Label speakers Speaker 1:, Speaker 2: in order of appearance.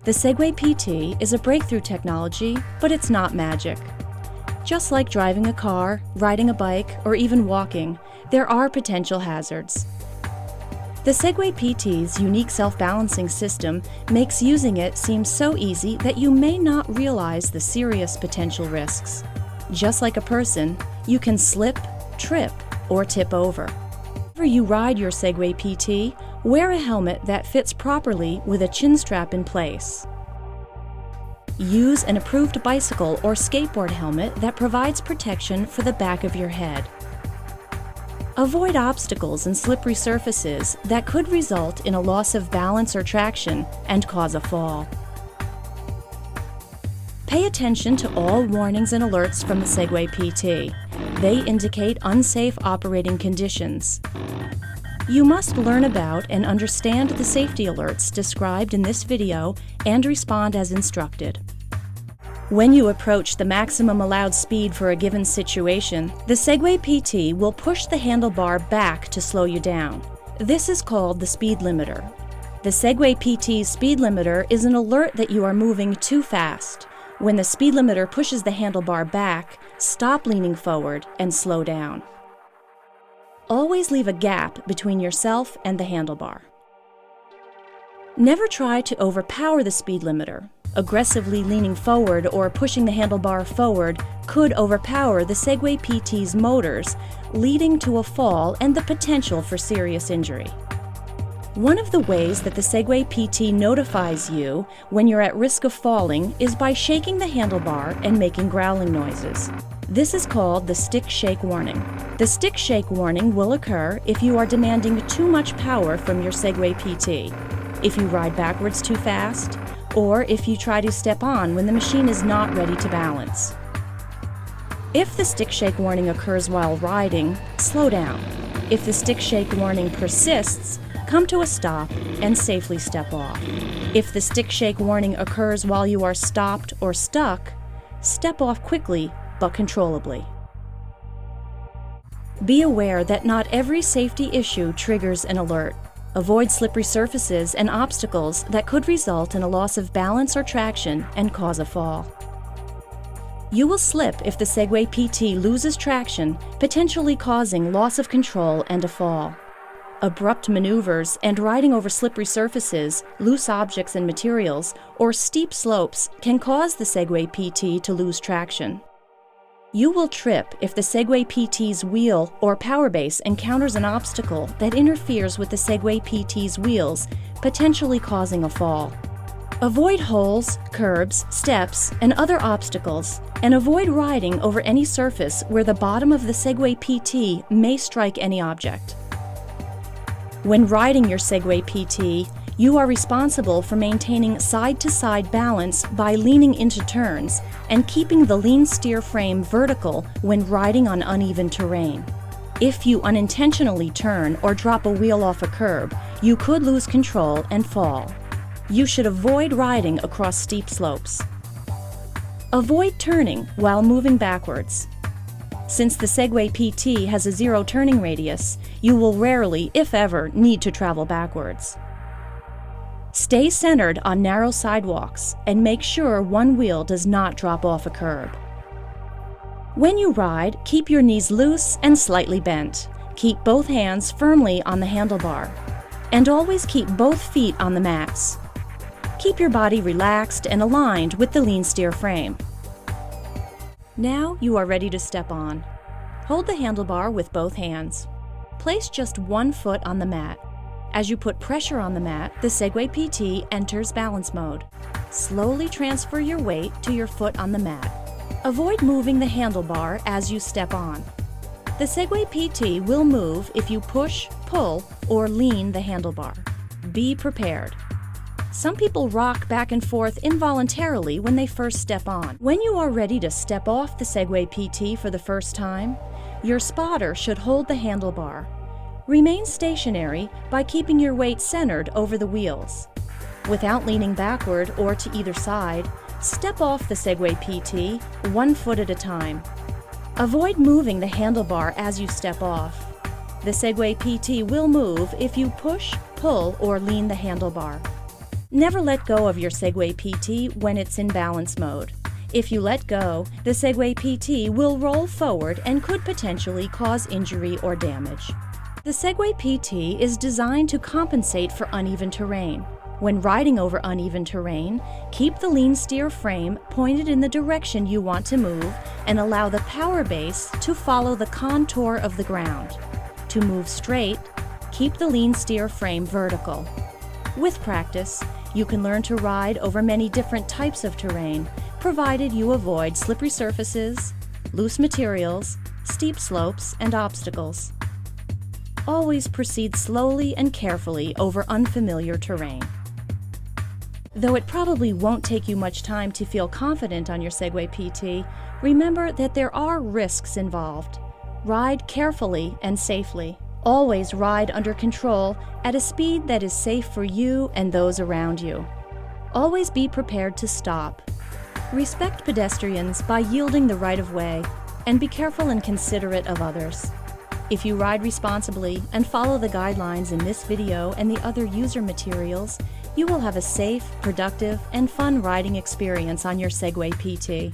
Speaker 1: The Segway PT is a breakthrough technology, but it's not magic. Just like driving a car, riding a bike, or even walking, there are potential hazards. The Segway PT's unique self-balancing system makes using it seem so easy that you may not realize the serious potential risks. Just like a person, you can slip, trip, or tip over. Whenever you ride your Segway PT, wear a helmet that fits properly with a chin strap in place. Use an approved bicycle or skateboard helmet that provides protection for the back of your head. Avoid obstacles and slippery surfaces that could result in a loss of balance or traction and cause a fall. Pay attention to all warnings and alerts from the Segway PT. They indicate unsafe operating conditions. You must learn about and understand the safety alerts described in this video and respond as instructed. When you approach the maximum allowed speed for a given situation, the Segway PT will push the handlebar back to slow you down. This is called the speed limiter. The Segway PT's speed limiter is an alert that you are moving too fast. When the speed limiter pushes the handlebar back, stop leaning forward and slow down. Always leave a gap between yourself and the handlebar. Never try to overpower the speed limiter. Aggressively leaning forward or pushing the handlebar forward could overpower the Segway PT's motors, leading to a fall and the potential for serious injury. One of the ways that the Segway PT notifies you when you're at risk of falling is by shaking the handlebar and making growling noises. This is called the stick shake warning. The stick shake warning will occur if you are demanding too much power from your Segway PT, if you ride backwards too fast, or if you try to step on when the machine is not ready to balance. If the stick shake warning occurs while riding, slow down. If the stick shake warning persists, come to a stop and safely step off. If the stick shake warning occurs while you are stopped or stuck, step off quickly but controllably. Be aware that not every safety issue triggers an alert. Avoid slippery surfaces and obstacles that could result in a loss of balance or traction and cause a fall. You will slip if the Segway PT loses traction, potentially causing loss of control and a fall. Abrupt maneuvers and riding over slippery surfaces, loose objects and materials, or steep slopes can cause the Segway PT to lose traction. You will trip if the Segway PT's wheel or power base encounters an obstacle that interferes with the Segway PT's wheels, potentially causing a fall. Avoid holes, curbs, steps, and other obstacles, and avoid riding over any surface where the bottom of the Segway PT may strike any object. When riding your Segway PT, you are responsible for maintaining side-to-side balance by leaning into turns and keeping the lean steer frame vertical when riding on uneven terrain. If you unintentionally turn or drop a wheel off a curb, you could lose control and fall. You should avoid riding across steep slopes. Avoid turning while moving backwards. Since the Segway PT has a zero turning radius, you will rarely, if ever, need to travel backwards. Stay centered on narrow sidewalks and make sure one wheel does not drop off a curb. When you ride, keep your knees loose and slightly bent. Keep both hands firmly on the handlebar. And always keep both feet on the mats. Keep your body relaxed and aligned with the lean steer frame. Now you are ready to step on. Hold the handlebar with both hands. Place just one foot on the mat. As you put pressure on the mat, the Segway PT enters balance mode. Slowly transfer your weight to your foot on the mat. Avoid moving the handlebar as you step on. The Segway PT will move if you push, pull, or lean the handlebar. Be prepared. Some people rock back and forth involuntarily when they first step on. When you are ready to step off the Segway PT for the first time, your spotter should hold the handlebar. Remain stationary by keeping your weight centered over the wheels. Without leaning backward or to either side, step off the Segway PT 1 foot at a time. Avoid moving the handlebar as you step off. The Segway PT will move if you push, pull, or lean the handlebar. Never let go of your Segway PT when it's in balance mode. If you let go, the Segway PT will roll forward and could potentially cause injury or damage. The Segway PT is designed to compensate for uneven terrain. When riding over uneven terrain, keep the lean steer frame pointed in the direction you want to move and allow the power base to follow the contour of the ground. To move straight, keep the lean steer frame vertical. With practice, you can learn to ride over many different types of terrain, provided you avoid slippery surfaces, loose materials, steep slopes, and obstacles. Always proceed slowly and carefully over unfamiliar terrain. Though it probably won't take you much time to feel confident on your Segway PT, remember that there are risks involved. Ride carefully and safely. Always ride under control at a speed that is safe for you and those around you. Always be prepared to stop. Respect pedestrians by yielding the right of way, and be careful and considerate of others. If you ride responsibly and follow the guidelines in this video and the other user materials, you will have a safe, productive, and fun riding experience on your Segway PT.